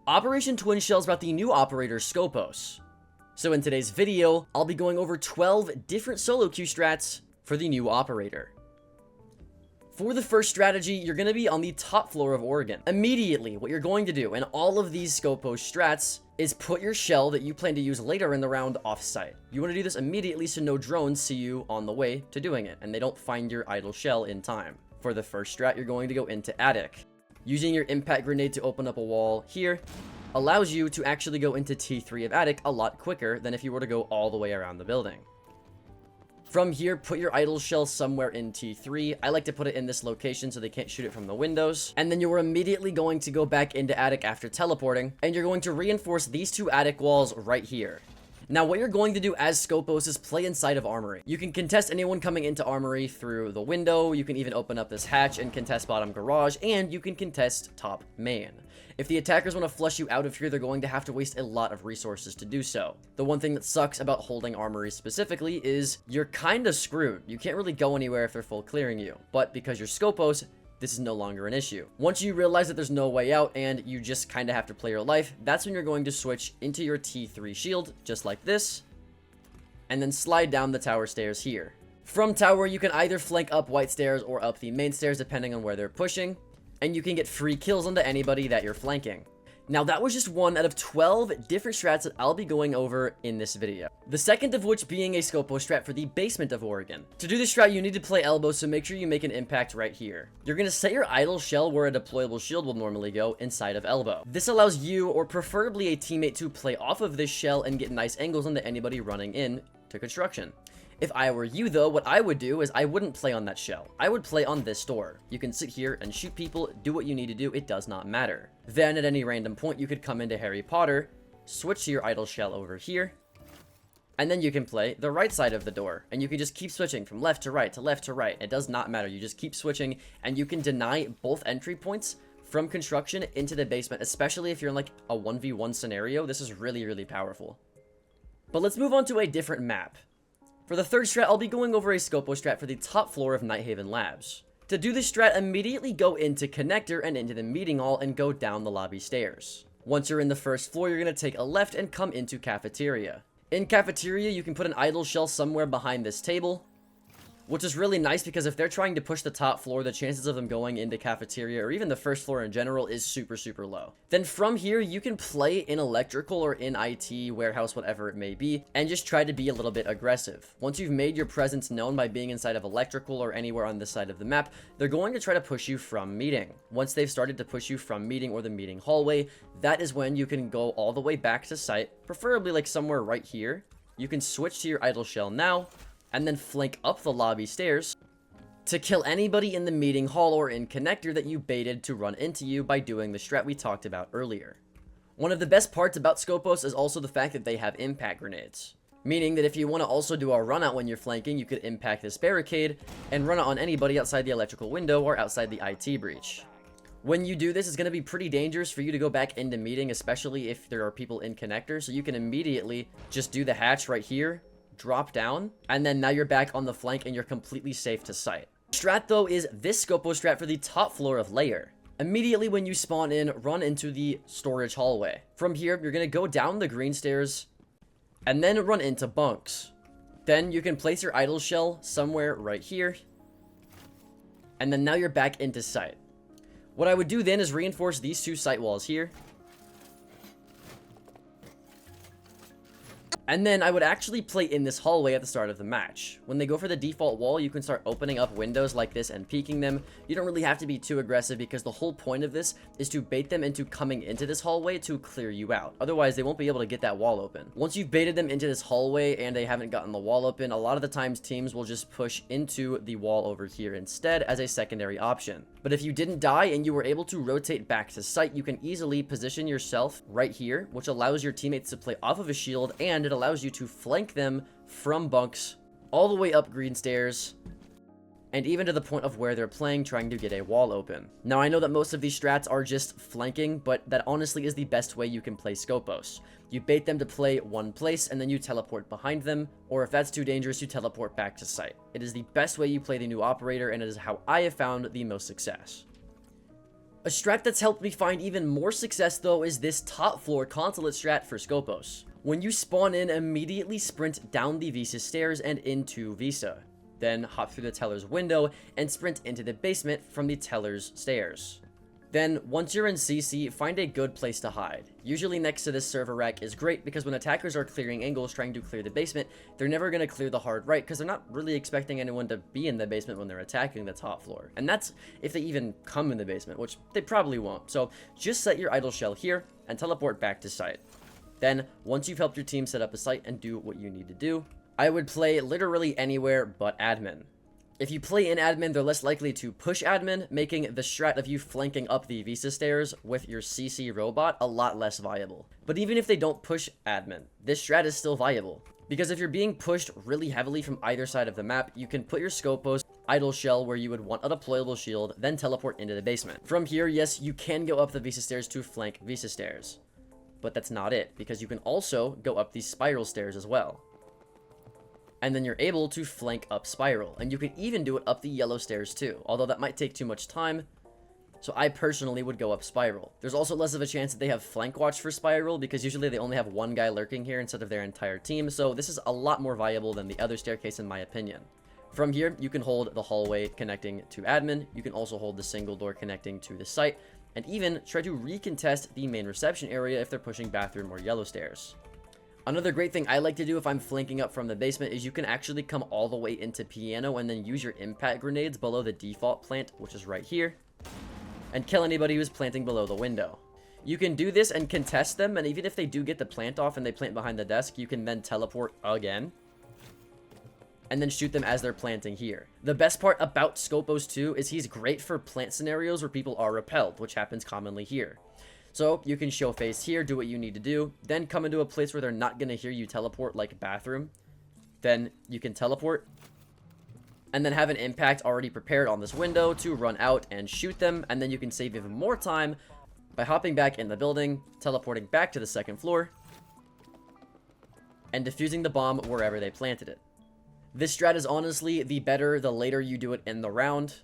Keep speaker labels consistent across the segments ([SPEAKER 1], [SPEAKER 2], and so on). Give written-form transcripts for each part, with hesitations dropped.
[SPEAKER 1] Operation Twin Shell is about the new operator Skopos. So in today's video, I'll be going over 12 different solo queue strats for the new operator. For the first strategy, you're going to be on the top floor of Oregon. Immediately, what you're going to do in all of these Skopos strats is put your shell that you plan to use later in the round off-site. You want to do this immediately so no drones see you on the way to doing it, and they don't find your idle shell in time. For the first strat, you're going to go into attic. Using your impact grenade to open up a wall here allows you to actually go into T3 of attic a lot quicker than if you were to go all the way around the building. From here, put your idle shell somewhere in T3. I like to put it in this location so they can't shoot it from the windows. And then you are immediately going to go back into attic after teleporting, and you're going to reinforce these two attic walls right here. Now, what you're going to do as Skopos is play inside of Armory. You can contest anyone coming into Armory through the window, you can even open up this hatch and contest bottom garage, and you can contest top main. If the attackers want to flush you out of here, they're going to have to waste a lot of resources to do so. The one thing that sucks about holding Armory specifically is you're kind of screwed. You can't really go anywhere if they're full clearing you, but because you're Skopos, this is no longer an issue. Once you realize that there's no way out and you just kind of have to play your life, that's when you're going to switch into your T3 shield, just like this, and then slide down the tower stairs here. From tower, you can either flank up white stairs or up the main stairs, depending on where they're pushing, and you can get free kills onto anybody that you're flanking. Now, that was just one out of 12 different strats that I'll be going over in this video. The second of which being a Skopos strat for the basement of Oregon. To do this strat, you need to play elbow, so make sure you make an impact right here. You're going to set your idle shell where a deployable shield will normally go, inside of elbow. This allows you, or preferably a teammate, to play off of this shell and get nice angles onto anybody running in to construction. If I were you, though, what I would do is I wouldn't play on that shell. I would play on this door. You can sit here and shoot people, do what you need to do, it does not matter. Then, at any random point, you could come into Harry Potter, switch to your idle shell over here, and then you can play the right side of the door. And you can just keep switching from left to right to left to right. It does not matter. You just keep switching, and you can deny both entry points from construction into the basement, especially if you're in like a 1v1 scenario. This is really, really powerful. But let's move on to a different map. For the third strat, I'll be going over a Skopos strat for the top floor of Nighthaven Labs. To do this strat, immediately go into Connector and into the meeting hall and go down the lobby stairs. Once you're in the first floor, you're going to take a left and come into Cafeteria. In Cafeteria, you can put an idle shell somewhere behind this table, which is really nice because if they're trying to push the top floor, the chances of them going into Cafeteria or even the first floor in general is super, super low. Then from here, you can play in electrical or in IT, warehouse, whatever it may be, and just try to be a little bit aggressive. Once you've made your presence known by being inside of electrical or anywhere on this side of the map, they're going to try to push you from meeting. Once they've started to push you from meeting or the meeting hallway, that is when you can go all the way back to site, preferably like somewhere right here. You can switch to your idle shell now, and then flank up the lobby stairs to kill anybody in the meeting hall or in connector that you baited to run into you by doing the strat we talked about earlier. One of the best parts about Skopos is also the fact that they have impact grenades, meaning that if you want to also do a run out when you're flanking, you could impact this barricade and run it on anybody outside the electrical window or outside the IT breach. When you do this, it's going to be pretty dangerous for you to go back into meeting, especially if there are people in connector, so you can immediately just do the hatch right here, drop down, and then now you're back on the flank and you're completely safe to sight. Strat, though, is this Skopos strat for the top floor of layer. Immediately when you spawn in, run into the storage hallway. From here, you're going to go down the green stairs and then run into bunks. Then you can place your idle shell somewhere right here, and then now you're back into sight. What I would do then is reinforce these two sight walls here, and then I would actually play in this hallway at the start of the match. When they go for the default wall, you can start opening up windows like this and peeking them. You don't really have to be too aggressive because the whole point of this is to bait them into coming into this hallway to clear you out. Otherwise, they won't be able to get that wall open. Once you've baited them into this hallway and they haven't gotten the wall open, a lot of the times teams will just push into the wall over here instead as a secondary option. But if you didn't die and you were able to rotate back to site, you can easily position yourself right here, which allows your teammates to play off of a shield, and it allows you to flank them from bunks all the way up green stairs and even to the point of where they're playing, trying to get a wall open. Now, I know that most of these strats are just flanking, but that honestly is the best way you can play Skopos. You bait them to play one place, and then you teleport behind them, or if that's too dangerous, you teleport back to site. It is the best way you play the new operator, and it is how I have found the most success. A strat that's helped me find even more success though is this top floor consulate strat for Skopos. When you spawn in, immediately sprint down the Visa stairs and into Visa. Then hop through the teller's window and sprint into the basement from the teller's stairs. Then, once you're in CC, find a good place to hide. Usually next to this server rack is great because when attackers are clearing angles trying to clear the basement, they're never going to clear the hard right because they're not really expecting anyone to be in the basement when they're attacking the top floor. And that's if they even come in the basement, which they probably won't. So just set your idle shell here and teleport back to site. Then, once you've helped your team set up a site and do what you need to do, I would play literally anywhere but admin. If you play in admin, they're less likely to push admin, making the strat of you flanking up the Visa stairs with your CC robot a lot less viable. But even if they don't push admin, this strat is still viable. Because if you're being pushed really heavily from either side of the map, you can put your Skopos idle shell where you would want a deployable shield, then teleport into the basement. From here, yes, you can go up the Visa stairs to flank Visa stairs. But that's not it, because you can also go up these spiral stairs as well. And then you're able to flank up spiral, and you can even do it up the yellow stairs too, although that might take too much time, so I personally would go up spiral. There's also less of a chance that they have flank watch for spiral, because usually they only have one guy lurking here instead of their entire team, so this is a lot more viable than the other staircase in my opinion. From here, you can hold the hallway connecting to admin, you can also hold the single door connecting to the site, and even try to recontest the main reception area if they're pushing bathroom or yellow stairs. Another great thing I like to do if I'm flanking up from the basement is you can actually come all the way into piano and then use your impact grenades below the default plant, which is right here, and kill anybody who's planting below the window. You can do this and contest them, and even if they do get the plant off and they plant behind the desk, you can then teleport again and then shoot them as they're planting here. The best part about Skopos too is he's great for plant scenarios where people are repelled, which happens commonly here. So you can show face here, do what you need to do, then come into a place where they're not going to hear you teleport, like bathroom. Then you can teleport, and then have an impact already prepared on this window to run out and shoot them, and then you can save even more time by hopping back in the building, teleporting back to the second floor, and defusing the bomb wherever they planted it. This strat is honestly the better the later you do it in the round,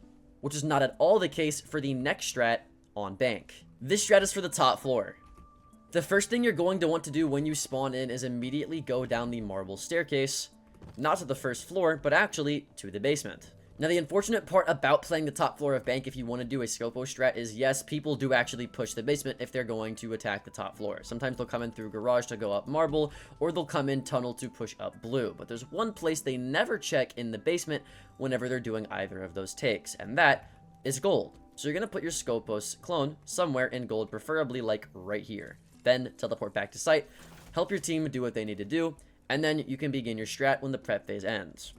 [SPEAKER 1] which is not at all the case for the next strat on bank. This strat is for the top floor. The first thing you're going to want to do when you spawn in is immediately go down the marble staircase, not to the first floor, but actually to the basement. Now, the unfortunate part about playing the top floor of bank if you want to do a Skopos strat is, yes, people do actually push the basement if they're going to attack the top floor. Sometimes they'll come in through garage to go up marble, or they'll come in tunnel to push up blue. But there's one place they never check in the basement whenever they're doing either of those takes, and that is gold. So you're going to put your Skopos clone somewhere in gold, preferably like right here. Then teleport back to site, help your team do what they need to do, and then you can begin your strat when the prep phase ends.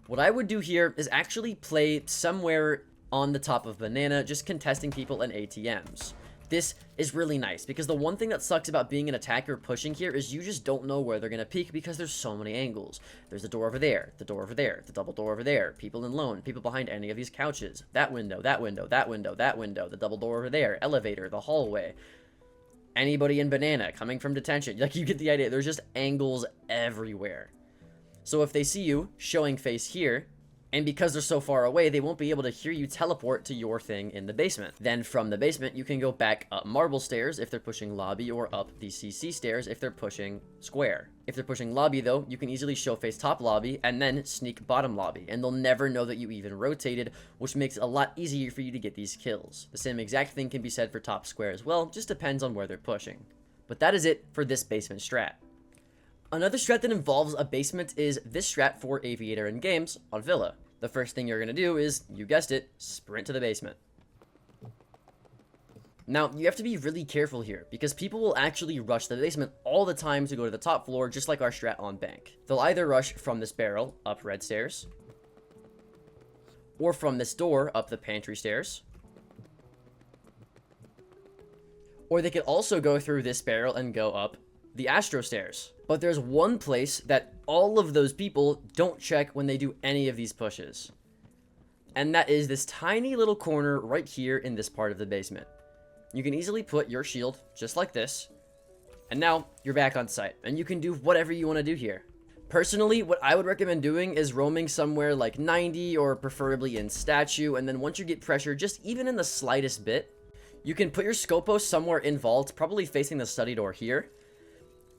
[SPEAKER 1] What I would do here is actually play somewhere on the top of banana, just contesting people and ATMs. This is really nice, because the one thing that sucks about being an attacker pushing here is you just don't know where they're going to peek because there's so many angles. There's the door over there, the door over there, the double door over there, people in loan, people behind any of these couches, that window, that window, that window, that window, the double door over there, elevator, the hallway, anybody in banana coming from detention. Like, you get the idea. There's just angles everywhere. So if they see you showing face here, and because they're so far away, they won't be able to hear you teleport to your thing in the basement. Then from the basement, you can go back up marble stairs if they're pushing lobby, or up the CC stairs if they're pushing square. If they're pushing lobby though, you can easily show face top lobby and then sneak bottom lobby, and they'll never know that you even rotated, which makes it a lot easier for you to get these kills. The same exact thing can be said for top square as well, just depends on where they're pushing. But that is it for this basement strat. Another strat that involves a basement is this strat for Aviator in games on Villa. The first thing you're going to do is, you guessed it, sprint to the basement. Now, you have to be really careful here, because people will actually rush the basement all the time to go to the top floor, just like our strat on bank. They'll either rush from this barrel up red stairs, or from this door up the pantry stairs, or they could also go through this barrel and go up the Astro stairs. But there's one place that all of those people don't check when they do any of these pushes. And that is this tiny little corner right here in this part of the basement. You can easily put your shield just like this. And now you're back on site, and you can do whatever you want to do here. Personally, what I would recommend doing is roaming somewhere like 90 or preferably in statue, and then once you get pressure, just even in the slightest bit, you can put your Skopos somewhere in vault, probably facing the study door here.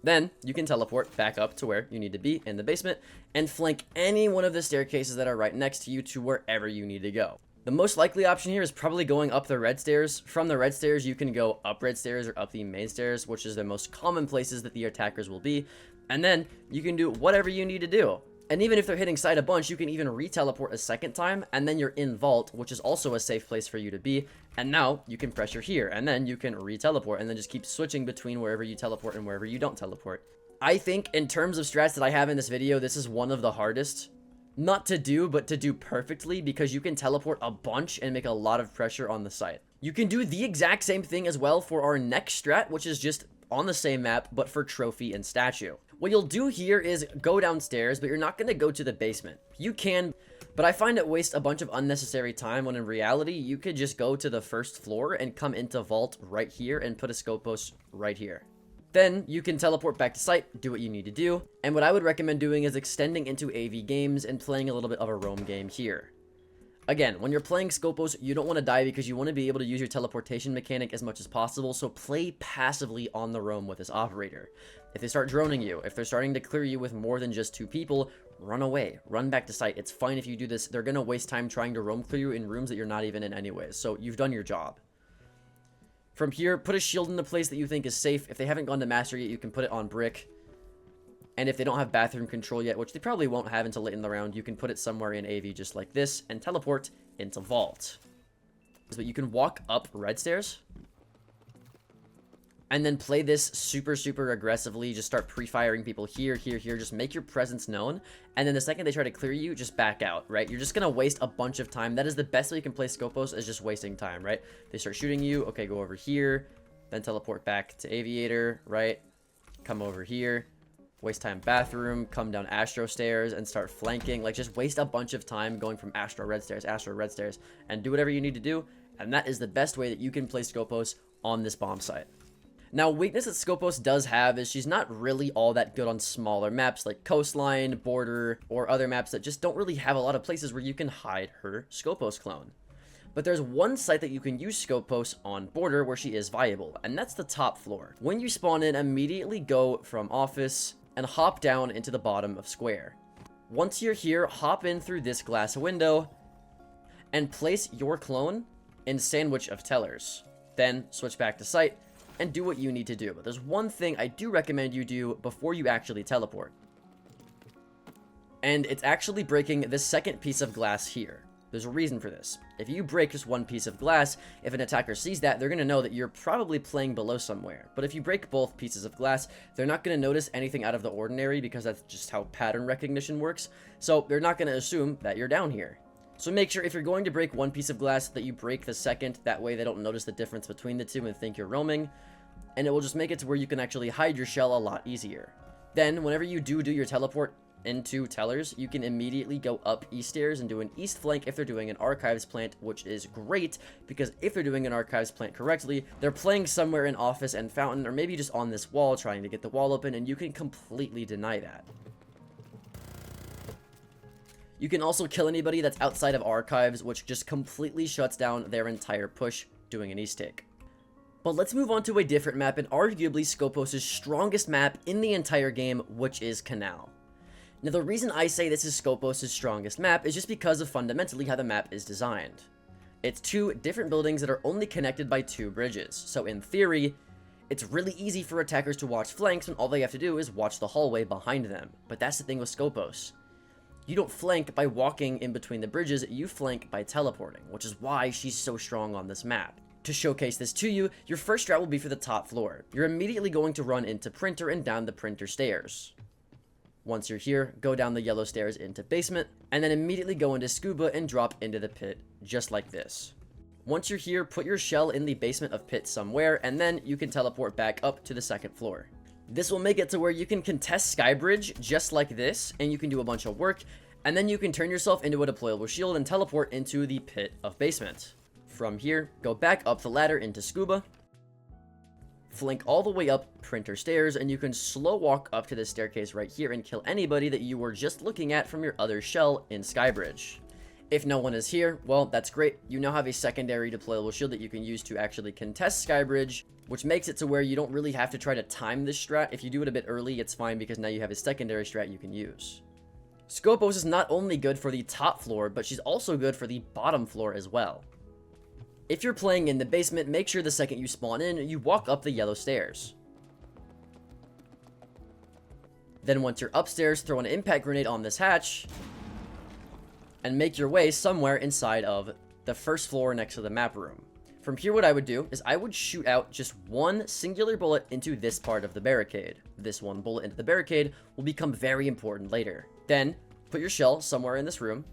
[SPEAKER 1] Then you can teleport back up to where you need to be in the basement and flank any one of the staircases that are right next to you to wherever you need to go. The most likely option here is probably going up the red stairs. From the red stairs, you can go up red stairs or up the main stairs, which is the most common places that the attackers will be. And then you can do whatever you need to do. And even if they're hitting side a bunch, you can even re-teleport a second time, and then you're in vault, which is also a safe place for you to be. And now you can pressure here, and then you can re-teleport, and then just keep switching between wherever you teleport and wherever you don't teleport. I think in terms of strats that I have in this video, this is one of the hardest. Not to do, but to do perfectly, because you can teleport a bunch and make a lot of pressure on the site. You can do the exact same thing as well for our next strat, which is just on the same map, but for trophy and statue. What you'll do here is go downstairs, but you're not going to go to the basement. You can, but I find it wastes a bunch of unnecessary time when in reality, you could just go to the first floor and come into vault right here and put a Skopos right here. Then you can teleport back to site, do what you need to do, and what I would recommend doing is extending into AV games and playing a little bit of a roam game here. Again, when you're playing Skopos, you don't want to die because you want to be able to use your teleportation mechanic as much as possible, so play passively on the roam with this operator. If they start droning you, if they're starting to clear you with more than just 2 people, run away, run back to site. It's fine if you do this. They're going to waste time trying to roam clear you in rooms that you're not even in anyways, so you've done your job. From here, put a shield in a place that you think is safe. If they haven't gone to master yet, you can put it on brick. And if they don't have bathroom control yet, which they probably won't have until late in the round, you can put it somewhere in AV just like this and teleport into vault. But you can walk up red stairs and then play this super aggressively. Just start pre-firing people here, here. Just make your presence known. And then the second they try to clear you, just back out, right? You're just going to waste a bunch of time. That is the best way you can play Skopos, is just wasting time, right? They start shooting you. Okay, go over here. Then teleport back to Aviator, right? Come over here. Waste time bathroom, come down Astro stairs, and start flanking. Like, just waste a bunch of time going from Astro red stairs, and do whatever you need to do. And that is the best way that you can play Skopos on this bomb site. Now, weakness that Skopos does have is she's not really all that good on smaller maps like Coastline, Border, or other maps that just don't really have a lot of places where you can hide her Skopos clone. But there's one site that you can use Skopos on Border where she is viable, and that's the top floor. When you spawn in, immediately go from office and hop down into the bottom of square. Once you're here, hop in through this glass window and place your clone in sandwich of tellers. Then switch back to site and do what you need to do. But there's one thing I do recommend you do before you actually teleport. And it's actually breaking this second piece of glass here. There's a reason for this. If you break just one piece of glass, if an attacker sees that, they're going to know that you're probably playing below somewhere. But if you break both pieces of glass, they're not going to notice anything out of the ordinary because that's just how pattern recognition works. So they're not going to assume that you're down here. So make sure if you're going to break one piece of glass that you break the second. That way they don't notice the difference between the two and think you're roaming. And it will just make it to where you can actually hide your shell a lot easier. Then whenever you do your teleport into tellers, you can immediately go up east stairs and do an east flank if they're doing an archives plant, which is great because if they're doing an archives plant correctly, they're playing somewhere in office and fountain, or maybe just on this wall trying to get the wall open, and you can completely deny that. You can also kill anybody that's outside of archives, which just completely shuts down their entire push doing an east take. But let's move on to a different map, and arguably Skopos' strongest map in the entire game, which is Canal. Now, the reason I say this is Skopos' strongest map is just because of fundamentally how the map is designed. It's 2 different buildings that are only connected by 2 bridges, so in theory, it's really easy for attackers to watch flanks when all they have to do is watch the hallway behind them. But that's the thing with Skopos. You don't flank by walking in between the bridges, you flank by teleporting, which is why she's so strong on this map. To showcase this to you, your first strat will be for the top floor. You're immediately going to run into Printer and down the Printer stairs. Once you're here, go down the yellow stairs into basement, and then immediately go into scuba and drop into the pit, just like this. Once you're here, put your shell in the basement of pit somewhere, and then you can teleport back up to the second floor. This will make it to where you can contest Skybridge just like this, and you can do a bunch of work, and then you can turn yourself into a deployable shield and teleport into the pit of basement. From here, go back up the ladder into scuba, flank all the way up printer stairs, and you can slow walk up to this staircase right here and kill anybody that you were just looking at from your other shell in Skybridge. If no one is here, well, that's great. You now have a secondary deployable shield that you can use to actually contest Skybridge, which makes it to where you don't really have to try to time this strat. If you do it a bit early, it's fine because now you have a secondary strat you can use. Skopos is not only good for the top floor, but she's also good for the bottom floor as well. If you're playing in the basement, make sure the second you spawn in, you walk up the yellow stairs. Then once you're upstairs, throw an impact grenade on this hatch, and make your way somewhere inside of the first floor next to the map room. From here, what I would do is I would shoot out just one singular bullet into this part of the barricade. This one bullet into the barricade will become very important later. Then, put your shell somewhere in this room,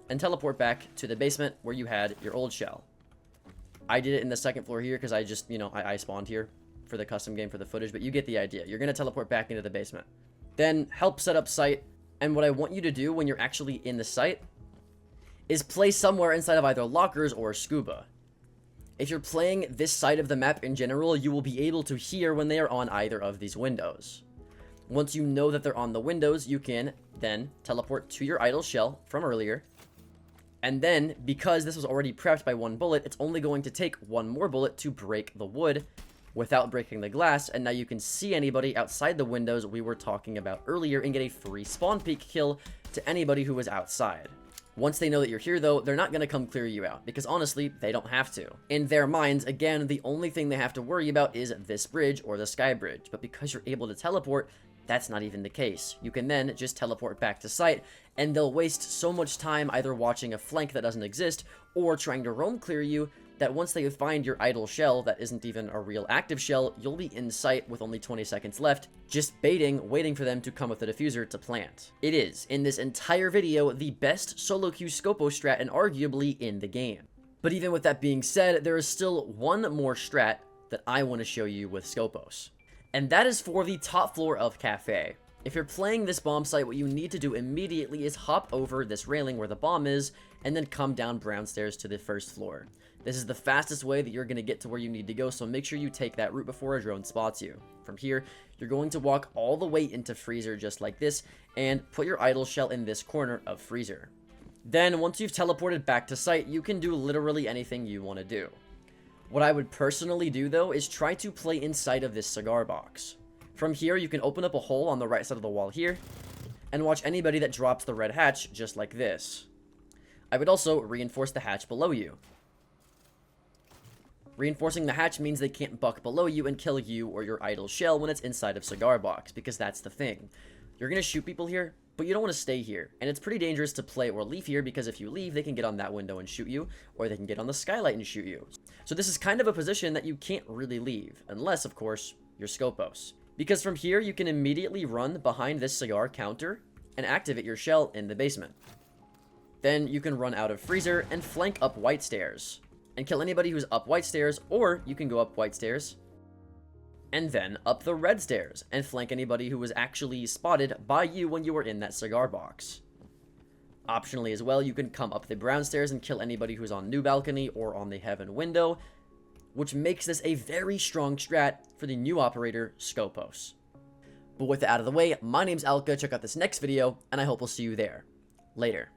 [SPEAKER 1] and teleport back to the basement where you had your old shell. I did it in the second floor here because I just, I spawned here for the custom game for the footage, but you get the idea. You're going to teleport back into the basement. Then, help set up site, and what I want you to do when you're actually in the site is play somewhere inside of either lockers or scuba. If you're playing this side of the map in general, you will be able to hear when they are on either of these windows. Once you know that they're on the windows, you can then teleport to your idle shell from earlier. And then, because this was already prepped by one bullet, it's only going to take one more bullet to break the wood without breaking the glass, and now you can see anybody outside the windows we were talking about earlier and get a free spawn peek kill to anybody who was outside. Once they know that you're here, though, they're not going to come clear you out, because honestly, they don't have to. In their minds, again, the only thing they have to worry about is this bridge or the sky bridge, but because you're able to teleport, that's not even the case. You can then just teleport back to site, and they'll waste so much time either watching a flank that doesn't exist, or trying to roam clear you, that once they find your idle shell that isn't even a real active shell, you'll be in sight with only 20 seconds left, just baiting, waiting for them to come with the diffuser to plant. It is, in this entire video, the best solo queue Skopos strat and arguably in the game. But even with that being said, there is still one more strat that I want to show you with Skopos. And that is for the top floor of Cafe. If you're playing this bomb site, what you need to do immediately is hop over this railing where the bomb is, and then come down brown stairs to the first floor. This is the fastest way that you're going to get to where you need to go, so make sure you take that route before a drone spots you. From here, you're going to walk all the way into Freezer just like this, and put your idle shell in this corner of Freezer. Then, once you've teleported back to site, you can do literally anything you want to do. What I would personally do, though, is try to play inside of this cigar box. From here, you can open up a hole on the right side of the wall here, and watch anybody that drops the red hatch just like this. I would also reinforce the hatch below you. Reinforcing the hatch means they can't buck below you and kill you or your idle shell when it's inside of cigar box, because that's the thing. You're going to shoot people here, but you don't want to stay here, and it's pretty dangerous to play or leave here, because if you leave, they can get on that window and shoot you, or they can get on the skylight and shoot you. So this is kind of a position that you can't really leave, unless, of course, you're Skopos. Because from here, you can immediately run behind this cigar counter and activate your shell in the basement. Then you can run out of Freezer and flank up white stairs, and kill anybody who's up white stairs, or you can go up white stairs, and then up the red stairs, and flank anybody who was actually spotted by you when you were in that cigar box. Optionally as well, you can come up the brown stairs and kill anybody who's on new balcony or on the heaven window, which makes this a very strong strat for the new operator, Skopos. But with that out of the way, my name's Alka, check out this next video, and I hope we'll see you there. Later.